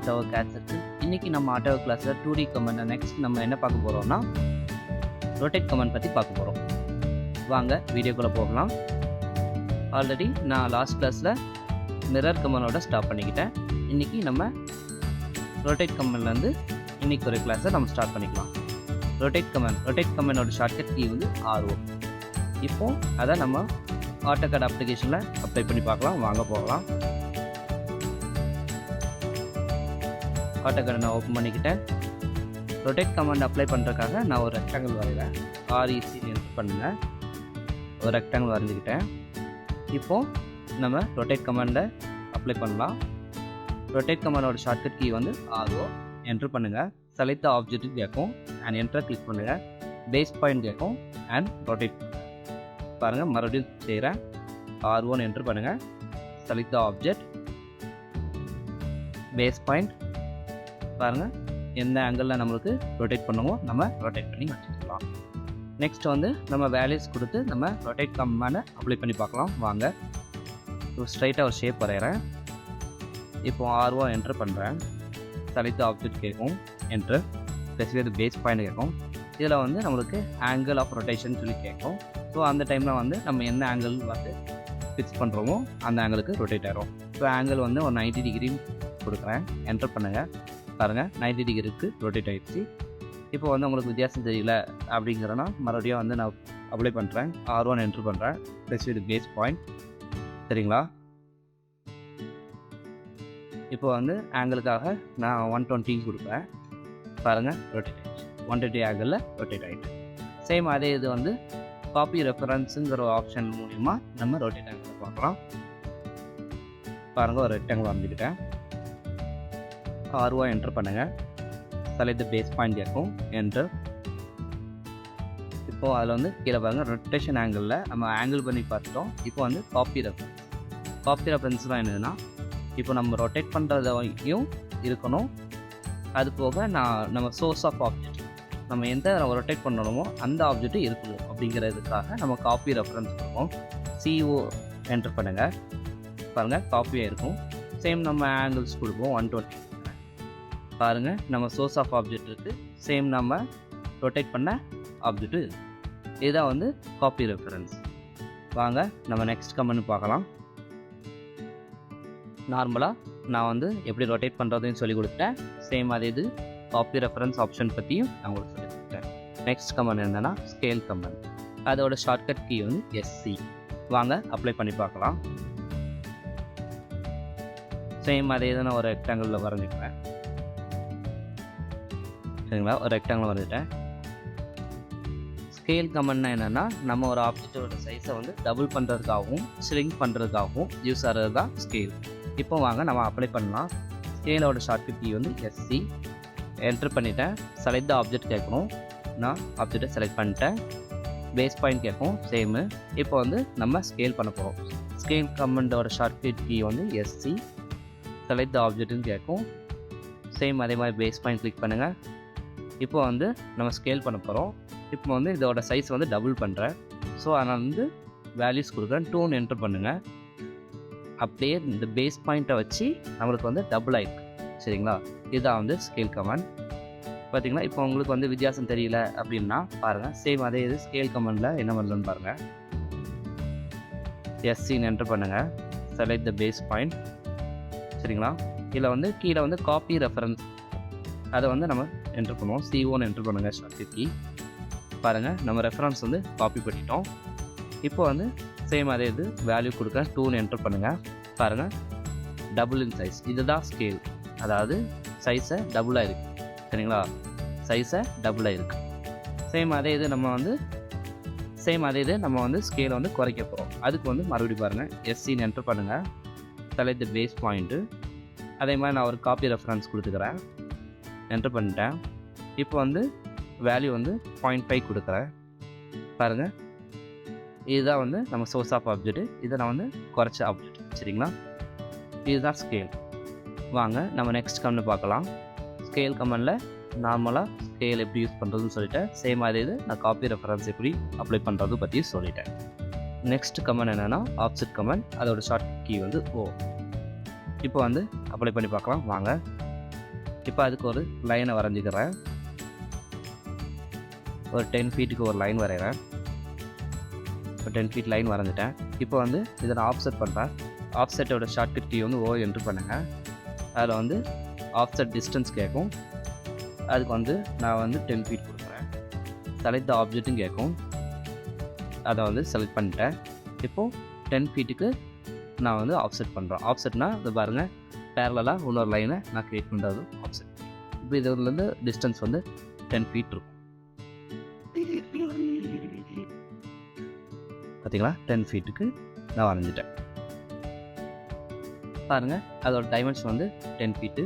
Channel tower கேட்சருக்கு இன்றைக்கி நம்ம auto கிளாஸில் 2D கமெண்ட் நெக்ஸ்ட் நம்ம என்ன பார்க்க போகிறோம்னா ரொட்டேட் கமெண்ட் பற்றி பார்க்க போகிறோம். வாங்க வீடியோக்குள்ளே போகலாம். ஆல்ரெடி நான் லாஸ்ட் கிளாஸில் மிரர் கமெண்டோட ஸ்டாப் பண்ணிக்கிட்டேன். இன்றைக்கி நம்ம ரொட்டேட் கமெண்ட்லேருந்து இன்றைக்கி ஒரு கிளாஸை நம்ம ஸ்டார்ட் பண்ணிக்கலாம். ரொட்டேட் கமெண்டோட ஷார்ட்கட் கீ வந்து RO. இப்போது அதை நம்ம AutoCAD அப்ளிகேஷனில் அப்ளை பண்ணி பார்க்கலாம். வாங்க போகலாம். AutoCAD நான் ஓப்பன் பண்ணிக்கிட்டேன். ரொட்டேட் கமெண்ட் அப்ளை பண்ணுறதுக்காக நான் ஒரு ரெக்டாங்கிள் வரைகிறேன். REC என்டர் பண்ணுங்கள். ஒரு ரெக்டாங்கிள் வரைஞ்சிக்கிட்டேன். இப்போது நம்ம ரொட்டேட் கமெண்டை அப்ளை பண்ணலாம். ரொட்டேட் கமெண்டோட ஷார்ட்கட் கீ வந்து RO. என்டர் பண்ணுங்கள். செலக்ட் ஆப்ஜெக்ட் கேட்கும் அண்ட் என்டர் கிளிக் பண்ணுங்கள். பேஸ் பாயிண்ட் கேட்கும் அண்ட் ரொட்டேட் பாருங்கள். மறுபடியும் செய்கிறேன். R1 என்டர் பண்ணுங்கள். செலக்ட் ஆப்ஜெக்ட், பேஸ் பாயிண்ட் பாருங்கள். எந்த ஆங்கிளில் நம்மளுக்கு ரொட்டேட் பண்ணுமோ நம்ம ரொட்டேட் பண்ணி வச்சுக்கலாம். நெக்ஸ்ட் வந்து நம்ம வேல்யூஸ் கொடுத்து நம்ம ரொட்டேட் கமெண்டை அப்ளை பண்ணி பார்க்கலாம். வாங்க. ஸ்ட்ரைட்டாக ஒரு ஷேப் வரைகிறேன். இப்போ R1 என்டர் பண்ணுறேன். செலக்ட் ஆப்ஜெக்ட் கேட்கும், என்டர். ஸ்பெசிஃபிக் பேஸ் பாயிண்ட் கேட்கும். இதில் வந்து நம்மளுக்கு ஆங்கிள் ஆஃப் ரொட்டேஷன் சொல்லி கேட்கும். ஸோ அந்த டைமில் வந்து நம்ம எந்த ஆங்கிள் வந்து ஃபிக்ஸ் பண்ணுறோமோ அந்த ஆங்கிளுக்கு ரொட்டேட் ஆகிடும். ஸோ ஆங்கிள் வந்து ஒரு 90 டிகிரி கொடுக்குறேன். என்டர் பண்ணுங்கள். பாருங்கள் 90 டிகிரிக்கு ரொட்டேட் ஆகிடுச்சு. இப்போ வந்து உங்களுக்கு வித்தியாசம் தெரியல அப்படிங்கிறனா மறுபடியும் வந்து நான் அப்ளை பண்ணுறேன். R1 என்டர் பண்ணுறேன். Specific base point. சரிங்களா? இப்போ வந்து ஆங்கிளுக்காக நான் 120 கொடுப்பேன். பாருங்கள் ரொட்டேட் ஆகிடுச்சு. 120 ஆங்கிளில் ரொட்டேட் ஆகிட்டு. சேம் அதே இது வந்து காப்பி ரெஃபரன்ஸுங்கிற ஆப்ஷன் மூலிமா நம்ம ரொட்டேட் ஆங்கிள் பார்க்கலாம். பாருங்கள் ஒரு ரெக்டாங்கிள் வரைஞ்சிக்கிட்டேன். R1 என்டர் பண்ணுங்கள். செலக்ட் பேஸ் பாயிண்ட் கேட்கும், என்டர். இப்போது அதில் வந்து கீழே பாருங்கள் ரொட்டேஷன் ஆங்கிளில் நம்ம ஆங்கிள் பண்ணி பார்த்துட்டோம். இப்போ வந்து காப்பி ரெஃபரன்ஸ்லாம் என்னதுன்னா இப்போ நம்ம ரொட்டேட் பண்ணுறதையும் இருக்கணும். அது போக நம்ம சோர்ஸ் ஆஃப் ஆப்ஜெக்ட் நம்ம எந்த ரொட்டேட் பண்ணணுமோ அந்த ஆப்ஜெக்ட்டு இருக்கணும் அப்படிங்கிறதுக்காக நம்ம காப்பி ரெஃபரன்ஸ் கொடுப்போம். CO என்டர் பண்ணுங்கள். பாருங்கள் காப்பியாக இருக்கும். சேம் நம்ம ஆங்கிள்ஸ் கொடுப்போம். 120 பாருங்கள் நம்ம சோர்ஸ் ஆஃப் ஆப்ஜெக்ட் இருக்குது. சேம் நம்ம ரொட்டேட் பண்ண ஆப்ஜெக்ட்டு. இதுதான் வந்து காப்பி ரெஃபரன்ஸ். வாங்க நம்ம நெக்ஸ்ட் கமெண்ட் பார்க்கலாம். நார்மலாக நான் வந்து எப்படி ரொட்டேட் பண்ணுறதையும் சொல்லி கொடுத்தேன். சேம் அதே இது காப்பி ரெஃபரன்ஸ் ஆப்ஷன் பற்றியும் நான் உங்களுக்கு சொல்லி கொடுத்தேன். நெக்ஸ்ட் கமெண்ட் என்னென்னா ஸ்கேல் கமெண்ட். அதோட ஷார்ட்கட் கீ வந்து SC. வாங்க அப்ளை பண்ணி பார்க்கலாம். சேம் அதே இதை நான் ஒரு ரெக்டாங்கிளில் வரைஞ்சிக்கிறேன். சரிங்களா? ஒரு ரெக்டாங்கிள் வரைஞ்சிட்டேன். ஸ்கேல் கமெண்ட்னா என்னென்னா நம்ம ஒரு ஆப்ஜெக்டோட சைஸை வந்து டபுள் பண்ணுறதுக்காகவும் ஷ்ரிங்க் பண்ணுறதுக்காகவும் யூஸ் ஆகிறது தான் ஸ்கேல். இப்போ வாங்க நம்ம அப்ளை பண்ணலாம். ஸ்கேலோட ஷார்ட்கட் கீ வந்து SC. என்டர் பண்ணிட்டேன். செலக்ட் ஆப்ஜெக்ட் கேட்கணும். நான் ஆப்ஜெக்டை செலக்ட் பண்ணிட்டேன். பேஸ் பாயிண்ட் கேட்கும், சேமு. இப்போ வந்து நம்ம ஸ்கேல் பண்ண போகிறோம். ஸ்கேல் கமெண்டோட ஷார்ட்கட் கீ வந்து SC. செலக்ட் ஆப்ஜெக்ட்னு கேட்கும். சேம் அதே மாதிரி பேஸ் பாயிண்ட் கிளிக் பண்ணுங்கள். இப்போ வந்து நம்ம ஸ்கேல் பண்ண போகிறோம். இப்போ வந்து இதோட சைஸ் வந்து டபுள் பண்ணுறேன். ஸோ அதனால் வந்து வேல்யூஸ் கொடுக்குறேன். 2 என்டர் பண்ணுங்கள். அப்படியே இந்த பேஸ் பாயிண்ட்டை வச்சு நம்மளுக்கு வந்து டபுள் ஆகிருக்கு. சரிங்களா? இதுதான் வந்து ஸ்கேல் கமெண்ட். பார்த்தீங்களா? இப்போ உங்களுக்கு வந்து வித்தியாசம் தெரியல அப்படின்னா பாருங்கள். சேம் அதே இது ஸ்கேல் கமெண்டில் என்ன பண்ணலன்னு பாருங்கள். SCன்னு என்டர் பண்ணுங்கள். Select the base point. சரிங்களா? இதில் வந்து கீழே வந்து காப்பி ரெஃபரன்ஸ் அதை வந்து நம்ம என்டர் பண்ணுவோம். CO என்டர் பண்ணுங்கள். Shortcut key. பாருங்கள் நம்ம ரெஃபரன்ஸ் வந்து காப்பி பண்ணிட்டோம். இப்போ வந்து சேம் அதே இது வேல்யூ கொடுக்க 2 என்டர் பண்ணுங்கள். பாருங்கள் டபுள் இன் சைஸ். இதுதான் ஸ்கேல். அதாவது சைஸை டபுளாக இருக்குது. சரிங்களா? சைஸை டபுளாக இருக்குது. சேம் அதே இது நம்ம வந்து ஸ்கேலை வந்து குறைக்க போகிறோம். அதுக்கு வந்து மறுபடியும் பாருங்கள் SCன்னு என்டர் பண்ணுங்கள். Select base point. அதே மாதிரி நான் ஒரு காப்பி ரெஃபரன்ஸ் கொடுத்துக்கிறேன். என்டர் பண்ணிட்டேன். இப்போ வந்து வேல்யூ வந்து 0.5 கொடுக்குறேன். பாருங்கள் இதுதான் வந்து நம்ம சோர்ஸ் ஆஃப் ஆப்ஜெக்ட். இதை நான் வந்து குறைச்ச ஆப்ஜெக்ட். சரிங்களா? இதுதான் ஸ்கேல். வாங்க நம்ம நெக்ஸ்ட் கமெண்ட் பார்க்கலாம். ஸ்கேல் கமெண்டில் நார்மலாக ஸ்கேல் எப்படி யூஸ் பண்ணுறதுன்னு சொல்லிட்டேன். சேம் அதே இது நான் காப்பி ரெஃபரன்ஸ் எப்படி அப்ளை பண்ணுறது பற்றி சொல்லிட்டேன். நெக்ஸ்ட் கமெண்ட் என்னென்னா ஆப்ஜெக்ட் கமெண்ட். அதோட ஷார்ட் கீ வந்து O. இப்போ வந்து அப்ளை பண்ணி பார்க்கலாம். வாங்க இப்போ அதுக்கு ஒரு லைனை வரைஞ்சிக்கிறேன். ஒரு 10 ஃபீட்டுக்கு ஒரு லைன் வரைகிறேன். இப்போ 10 ஃபீட் லைன் வரைஞ்சிட்டேன். இப்போ வந்து இதை நான் ஆஃப்செட் பண்ணுறேன். ஆஃப்செட்டோட ஷார்ட்கட் கீ வந்து ஓ என்ட்ரு பண்ணுங்கள். அதில் வந்து ஆஃப்செட் டிஸ்டன்ஸ் கேட்கும். அதுக்கு வந்து நான் வந்து 10 ஃபீட் கொடுக்குறேன். செலக்ட் த ஆப்ஜெக்ட்டும் கேட்கும். அதை வந்து செலக்ட் பண்ணிட்டேன். இப்போது 10 ஃபீட்டுக்கு நான் வந்து ஆஃப்செட் பண்ணுறேன். ஆஃப்செட்னால் இது பாருங்கள், பேரலாக இன்னொரு லைனை நான் க்ரியேட் பண்ணுறது ஆஃப்செட். இப்போ இதுலேருந்து டிஸ்டன்ஸ் வந்து 10 ஃபீட் இருக்கும். பார்த்தீங்களா, 10 ஃபீட்டுக்கு நான் வரைஞ்சிட்டேன். பாருங்கள், அதோட டைமென்ஷன் வந்து 10 ஃபீட்டு.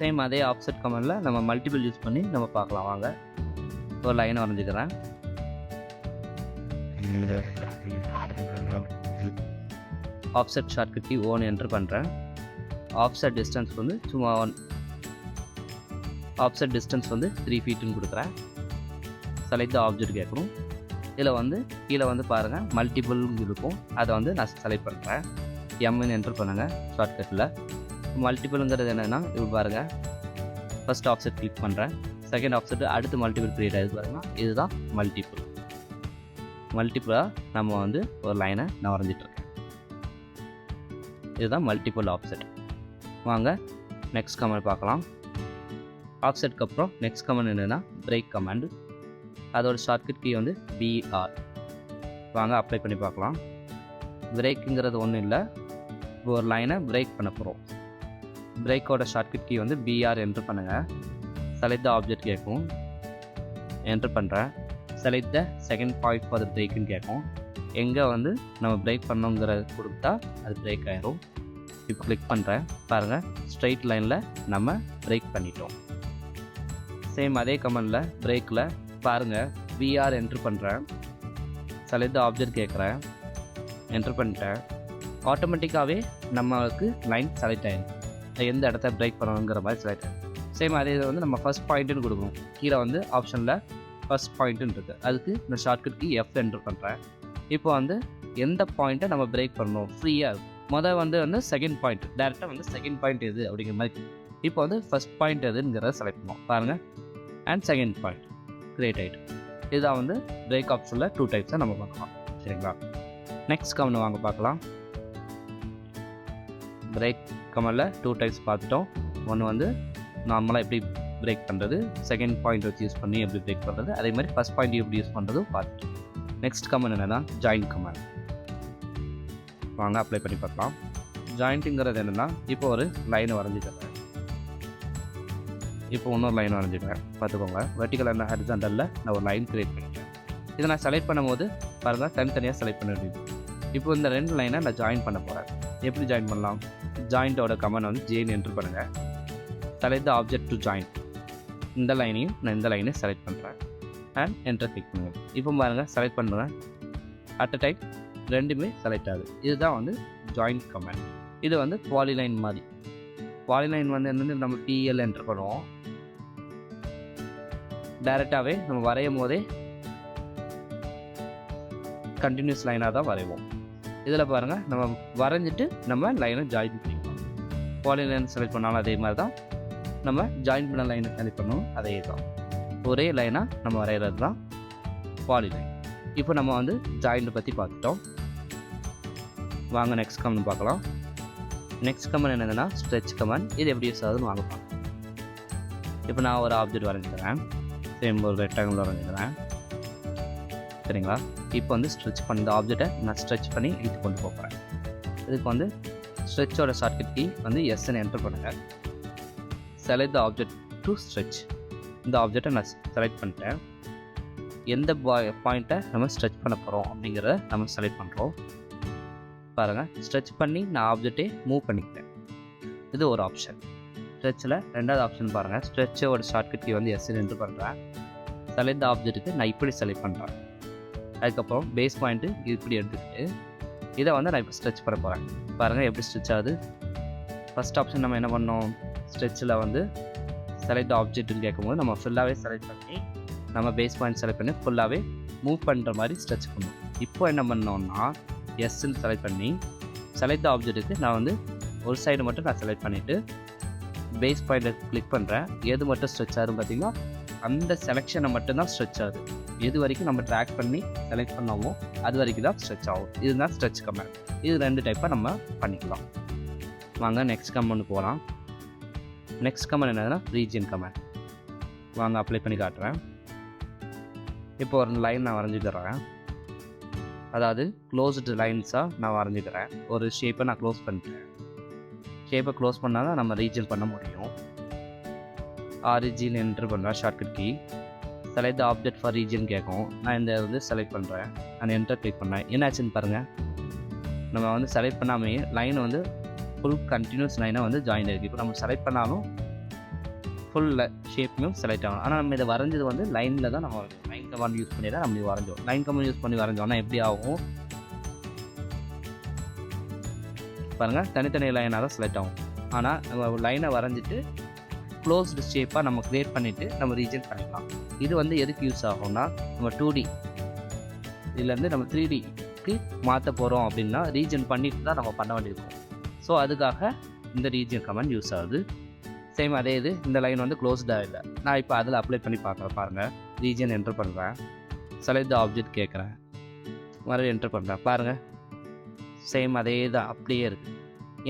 சேம் அதே ஆஃப்செட் கமெண்டில் நம்ம மல்டிபிள் யூஸ் பண்ணி நம்ம பார்க்கலாம். வாங்க, ஒரு லைனை வரைஞ்சிக்கிறேன். Offset shortcut key O enter பண்ணுறேன். ஆஃப்செட் டிஸ்டன்ஸ் வந்து சும்மா ஆஃப்செட் டிஸ்டன்ஸ் வந்து 3 ஃபீட்டுன்னு கொடுக்குறேன். செலக்ட் த ஆப்ஜெக்ட் கேட்கணும். இதில் வந்து கீழே வந்து பாருங்கள் மல்டிபிள் இருக்கும். அதை வந்து நான் செலக்ட் பண்ணுறேன். எம்னு என்ட்ரு பண்ணுங்கள் ஷார்ட்கட்டில். மல்டிபிள்ங்கிறது என்னென்னா இப்போ பாருங்கள், ஃபஸ்ட் ஆஃப்செட் கிளிக் பண்ணுறேன். செகண்ட் ஆஃப்செட் அடுத்து மல்டிபிள் க்ரியேட் ஆகுது பாருங்கள். இதுதான் மல்டிபிளாக நம்ம வந்து ஒரு லைனை நான் வரைஞ்சிட்ருக்கேன். இதுதான் மல்டிபிள் ஆஃப்செட். வாங்க நெக்ஸ்ட் கமெண்ட் பார்க்கலாம். ஆஃப்செட்க்கு அப்புறம் நெக்ஸ்ட் கமெண்ட் என்னென்னா பிரேக் கமெண்ட். அதோட ஷார்ட்கட் கீ வந்து பிஆர். வாங்க அப்ளை பண்ணி பார்க்கலாம். பிரேக்குங்கிறது ஒன்றும் இல்லை, ஒரு லைனை பிரேக் பண்ண போகிறோம். பிரேக்கோட ஷார்ட்கட் கீ வந்து பிஆர் என்ட்ரு பண்ணுங்கள். செலக்ட் த ஆப்ஜெக்ட் கேட்கும். என்ட்ரு பண்ணுறேன். Select the second point for the பிரேக்குன்னு கேட்கும். எங்கே வந்து நம்ம பிரேக் பண்ணோங்கிறத கொடுத்தா அது பிரேக் ஆயிரும். இப்போ கிளிக் பண்ணுறேன். பாருங்கள், ஸ்ட்ரைட் லைனில் நம்ம பிரேக் பண்ணிட்டோம். சேம் அதே கமெண்டில் பிரேக்கில் பாருங்கள், பிஆர் என்ட்ரு பண்ணுறேன். செலக்ட் த ஆப்ஜெக்ட் கேட்குறேன். என்ட்ரு பண்ணிட்டேன். ஆட்டோமேட்டிக்காகவே நம்மளுக்கு லைன் செலக்ட் ஆகிடும். எந்த இடத்த பிரேக் பண்ணணுங்கிற மாதிரி செலக்ட் ஆகிடும். சேம் அதே இதை வந்து நம்ம ஃபஸ்ட் பாயிண்ட்டுன்னு கொடுக்கணும். கீழே வந்து ஆப்ஷனில் ஃபஸ்ட் பாயிண்ட்டுன்னு இருக்குது. அதுக்கு இந்த ஷார்ட்கட் கீ எஃப் என்ட்ரு பண்ணுறேன். இப்போ வந்து எந்த பாயிண்ட்டை நம்ம பிரேக் பண்ணணும் ஃப்ரீயாக இருக்கும். முதல் வந்து செகண்ட் பாயிண்ட், டேரெக்டாக வந்து செகண்ட் பாயிண்ட் எது அப்படிங்கிற மாதிரி. இப்போ வந்து ஃபஸ்ட் பாயிண்ட் எதுங்கிறத செலக்ட் பண்ணுவோம். பாருங்கள், அண்ட் செகண்ட் பாயிண்ட் கிரியேட் ஆகிட்டு. இதுதான் வந்து பிரேக் ஆப்ஷனில் 2 டைப்ஸாக நம்ம பார்க்கலாம். சரிங்களா, நெக்ஸ்ட் கமெண்ட் வாங்க பார்க்கலாம். பிரேக் கமெண்டில் 2 டைப்ஸ் பார்த்துட்டோம். ஒன்று வந்து நார்மலாக எப்படி பிரேக் பண்ணுறது, செகண்ட் பாயிண்ட் வச்சு யூஸ் பண்ணி எப்படி பிரேக் பண்ணுறது, அதே மாதிரி ஃபஸ்ட் பாயிண்ட் எப்படி யூஸ் பண்ணுறதும் பார்த்துட்டோம். நெக்ஸ்ட் கமெண்ட் என்னென்னா ஜாயிண்ட் கமெண்ட். வாங்க அப்ளை பண்ணி பார்க்கலாம். ஜாயிண்ட்டுங்கிறது என்னென்னா, இப்போ ஒரு லைனை வரைஞ்சிக்கிறேன். இப்போ இன்னொரு லைன் வரைஞ்சிக்கிறேன். பார்த்துக்கோங்க, வெர்டிகல் அண்ட் ஹரிசாண்டலில் நான் ஒரு லைன் கிரியேட் பண்ணிட்டேன். இதை நான் செலக்ட் பண்ணும்போது பாருங்கள், தனித்தனியாக செலக்ட் பண்ண வேண்டியது. இப்போ இந்த 2 லைனை நான் ஜாயின் பண்ண போகிறேன். எப்படி ஜாயின் பண்ணலாம்? ஜாயிண்ட்டோட கமெண்ட் வந்து ஜேன்னு என்ட்ரு பண்ணுங்கள். Select the object to join. இந்த லைனையும் நான் இந்த லைனையும் செலக்ட் பண்ணுறேன். அண்ட் என்டர் கிளிக் பண்ணுங்கள். இப்போ பாருங்கள், செலக்ட் பண்ணுறேன். அட் அ டைம் 2மே செலக்ட் ஆகுது. இதுதான் வந்து ஜாயிண்ட் கமெண்ட். இது வந்து பாலிலைன் மாதிரி. பாலிலைன் வந்து என்னென்னு நம்ம பிஎல் என்ட்ரு பண்ணுவோம். டைரெக்டாகவே நம்ம வரையும் போதே கண்டினியூஸ் லைனாக தான் வரைவோம். இதில் பாருங்கள், நம்ம வரைஞ்சிட்டு நம்ம லைனை ஜாயின் பண்ணிக்கலாம். பாலிலைன் செலக்ட் பண்ணாலும் அதே மாதிரி தான், நம்ம ஜாயின் பண்ண லைனை செலக்ட் பண்ணணும் அதே தான். ஒரே லைனாக நம்ம வரைகிறது தான் பாலிலைன். இப்போ நம்ம வந்து ஜாயிண்ட் பற்றி பார்த்துட்டோம். வாங்க நெக்ஸ்ட் கமெண்ட் பார்க்கலாம். நெக்ஸ்ட் கமெண்ட் என்னதுன்னா ஸ்ட்ரெச் கமெண்ட். இது எப்படி யூஸ் ஆகுதுன்னு வாங்க பார்க்கலாம். இப்போ நான் ஒரு ஆப்ஜெக்ட் வரைஞ்சிக்கிறேன். சேம் ஒரு ரெக்டாங்கிள் வரைஞ்சிக்கிறேன். சரிங்களா, இப்போ வந்து ஸ்ட்ரெச் பண்ணி இந்த ஆப்ஜெக்டை நான் ஸ்ட்ரெச் பண்ணி இழுத்து கொண்டு போகிறேன். இதுக்கு வந்து ஸ்ட்ரெச்சோட ஷார்ட்கட் கீ வந்து எஸ்ன்னு என்டர் பண்ணுங்கள். Select the object to stretch. இந்த ஆப்ஜெக்டை நான் செலக்ட் பண்ணிட்டேன். எந்த பாயிண்ட்டை நம்ம ஸ்ட்ரெச் பண்ண போகிறோம் அப்படிங்கிறத நம்ம செலக்ட் பண்ணுறோம். பாருங்கள், ஸ்ட்ரெச் பண்ணி நான் ஆப்ஜெக்டே மூவ் பண்ணிக்கிட்டேன். இது ஒரு ஆப்ஷன். ஸ்ட்ரெச்சில் 2வது ஆப்ஷன் பாருங்கள், ஸ்ட்ரெச்சோட ஷார்ட்கட் கீ வந்து எஸ்ன்னு என்டர் பண்ணுறேன். செலக்ட் த ஆப்ஜெக்ட்டுக்கு நான் இப்படி செலக்ட் பண்ணுறேன். அதுக்கப்புறம் பேஸ் பாயிண்ட்டு இப்படி எடுத்துக்கிட்டு இதை வந்து நான் இப்போ ஸ்ட்ரெச் பண்ண போகிறேன். பாருங்கள் எப்படி ஸ்ட்ரெச் ஆகுது. ஃபஸ்ட் ஆப்ஷன் நம்ம என்ன பண்ணோம், ஸ்ட்ரெச்சில் வந்து செலக்ட் ஆப்ஜெக்ட்னு கேட்கும்போது நம்ம ஃபுல்லாகவே செலக்ட் பண்ணி நம்ம பேஸ் பாயிண்ட் செலக்ட் பண்ணி ஃபுல்லாகவே மூவ் பண்ணுற மாதிரி ஸ்ட்ரெச் பண்ணுவோம். இப்போ என்ன பண்ணோம்னா எஸ்ன்னு செலக்ட் பண்ணி செலக்ட் ஆப்ஜெக்ட்டுக்கு நான் வந்து ஒரு சைடு மட்டும் நான் செலக்ட் பண்ணிவிட்டு பேஸ் பாயிண்ட்டை கிளிக் பண்ணுறேன். எது மட்டும் ஸ்ட்ரெச் ஆகுதுன்னு பார்த்தீங்கன்னா அந்த செலெக்ஷனை மட்டும்தான் ஸ்ட்ரெச் ஆகுது. எது வரைக்கும் நம்ம ட்ராக் பண்ணி செலக்ட் பண்ணாமோ அது வரைக்கும் தான் ஸ்ட்ரெச் ஆகும். இதுதான் ஸ்ட்ரெச் கமாண்ட். இது 2 டைப்பாக நம்ம பண்ணிக்கலாம். வாங்க நெக்ஸ்ட் கமாண்ட் போகலாம். நெக்ஸ்ட் கமாண்ட் என்னதுன்னா ரீஜியன் கமாண்ட். வாங்க அப்ளை பண்ணி காட்டுறேன். இப்போ ஒரு லைன் நான் வரைஞ்சிக்கிறேன். அதாவது க்ளோஸ்டு லைன்ஸாக நான் வரைஞ்சிக்கிறேன். ஒரு ஷேப்பை நான் க்ளோஸ் பண்ணிக்கிறேன். ஷேப்பை க்ளோஸ் பண்ணால் தான் நம்ம ரீஜன் பண்ண முடியும். ஆரிஜின் என்ட்ரு பண்ணுறேன் shortcut key. Select the object for region கேட்கும். நான் இந்த வந்து செலக்ட் பண்ணுறேன். நான் என்டர் கிளிக் பண்ணேன். என்னாச்சுன்னு பாருங்கள். நம்ம வந்து செலக்ட் பண்ணாமே லைன் வந்து ஃபுல் கண்டினியூஸ் லைனாக வந்து ஜாயின் ஆகிருக்கு. இப்போ நம்ம செலக்ட் பண்ணாலும் ஃபுல் ஷேப்பும் செலக்ட் ஆகணும். ஆனால் நம்ம இதை வரைஞ்சது வந்து லைனில் தான் நம்ம லைன் கமாண்ட் யூஸ் பண்ணி தான் நம்ம வரைஞ்சோம். லைன் கமாண்ட் யூஸ் பண்ணி வரைஞ்சோம்னா எப்படி ஆகும் பாருங்கள். தனித்தனி லைனாக தான் செலக்ட் ஆகும். ஆனால் நம்ம லைனை வரைஞ்சிட்டு க்ளோஸ்டு ஷேப்பாக நம்ம க்ரியேட் பண்ணிவிட்டு நம்ம ரீஜன் பண்ணிக்கலாம். இது வந்து எதுக்கு யூஸ் ஆகும்னா நம்ம 2D இதுலேருந்து நம்ம 3Dக்கு மாற்ற போகிறோம் அப்படின்னா ரீஜன் பண்ணிட்டு தான் நம்ம பண்ண வேண்டியிருக்கும். ஸோ அதுக்காக இந்த ரீஜன் கமாண்ட் யூஸ் ஆகுது. சேம் அதே இது இந்த லைன் வந்து க்ளோஸ்டாக இல்லை. நான் இப்போ அதில் அப்ளை பண்ணி பார்க்குறேன். பாருங்கள் ரீஜன் என்ட்ரு பண்ணுறேன். செலக்ட் த ஆப்ஜெக்ட் கேட்குறேன். மறுபடியும் என்ட்ரு பண்ணுறேன். பாருங்கள் சேம் அதே தான் அப்படியே இருக்குது.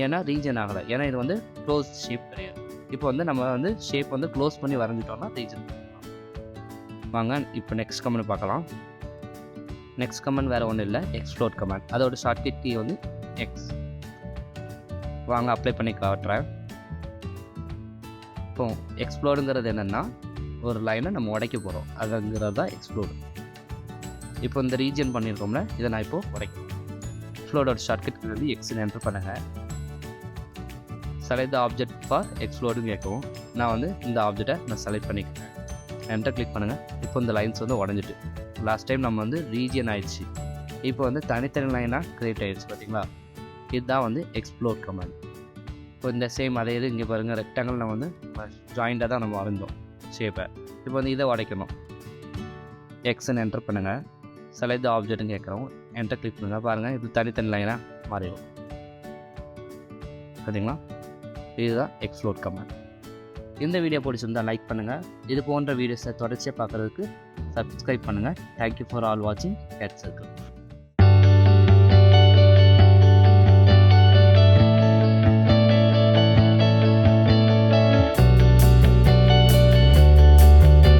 ஏன்னா ரீஜன் ஆகலை. ஏன்னா இது வந்து க்ளோஸ் ஷேப் கிடையாது. இப்போ வந்து நம்ம வந்து ஷேப் வந்து க்ளோஸ் பண்ணி வரைஞ்சிட்டோம்னா ரீஜன் பண்ணிக்கலாம். வாங்க இப்போ நெக்ஸ்ட் கமெண்ட் பார்க்கலாம். நெக்ஸ்ட் கமெண்ட் வேறு ஒன்றும் இல்லை, எக்ஸ்ப்ளோர் கமெண்ட். அதோட ஷார்ட்கட் கீ வந்து எக்ஸ். வாங்க அப்ளை பண்ணி காட்டுறேன். இப்போ எக்ஸ்ப்ளோருங்கிறது என்னென்னா ஒரு லைனை நம்ம உடைக்க போகிறோம். அதுங்கிறது தான் எக்ஸ்ப்ளோர். இப்போ இந்த ரீஜன் பண்ணியிருக்கோம்ல இதை நான் இப்போது உடைக்கிறேன். எக்ஸ்ப்ளோரோட ஷார்ட்கட் வந்து எக்ஸ்ன்னு என்ட்ரு பண்ணுங்கள். செலக்ட் த ஆப்ஜெக்ட் ஃபார் எக்ஸ்ப்ளோர்டுன்னு கேட்கும். நான் வந்து இந்த ஆப்ஜெக்டை நான் செலக்ட் பண்ணிக்கிறேன். என்டர் கிளிக் பண்ணுங்கள். இப்போ இந்த லைன்ஸ் வந்து உடஞ்சிட்டு லாஸ்ட் டைம் நம்ம வந்து ரீஜன் ஆயிடுச்சு. இப்போ வந்து தனித்தனி லைனாக க்ரியேட் ஆகிடுச்சு. பார்த்தீங்களா, இதுதான் வந்து எக்ஸ்ப்ளோர் கமாண்ட். இப்போ இந்த சேம் அதே இது இங்கே பாருங்கள் ரெக்டாங்கிள் நம்ம வந்து ஜாயிண்டாக தான் நம்ம வரைஞ்சோம் ஷேப்பை. இப்போ வந்து இதை உடைக்கணும். எக்ஸ்ன்னு என்டர் பண்ணுங்கள். செலக்ட் த ஆப்ஜெக்ட்னு கேட்குறோம். என்டர் கிளிக் பண்ணுங்கள். பாருங்கள் இது தனித்தனி லைனாக மாறிடும். பார்த்தீங்களா, இதுதான் எக்ஸ்ப்ளோர் கமாண்ட். இந்த வீடியோ பிடிச்சிருந்தால் லைக் பண்ணுங்கள். இது போன்ற வீடியோஸை தொடர்ச்சியாக பார்க்குறதுக்கு சப்ஸ்கிரைப் பண்ணுங்கள். தேங்க்யூ ஃபார் ஆல் வாட்சிங் கேட் சர்க்கிள்.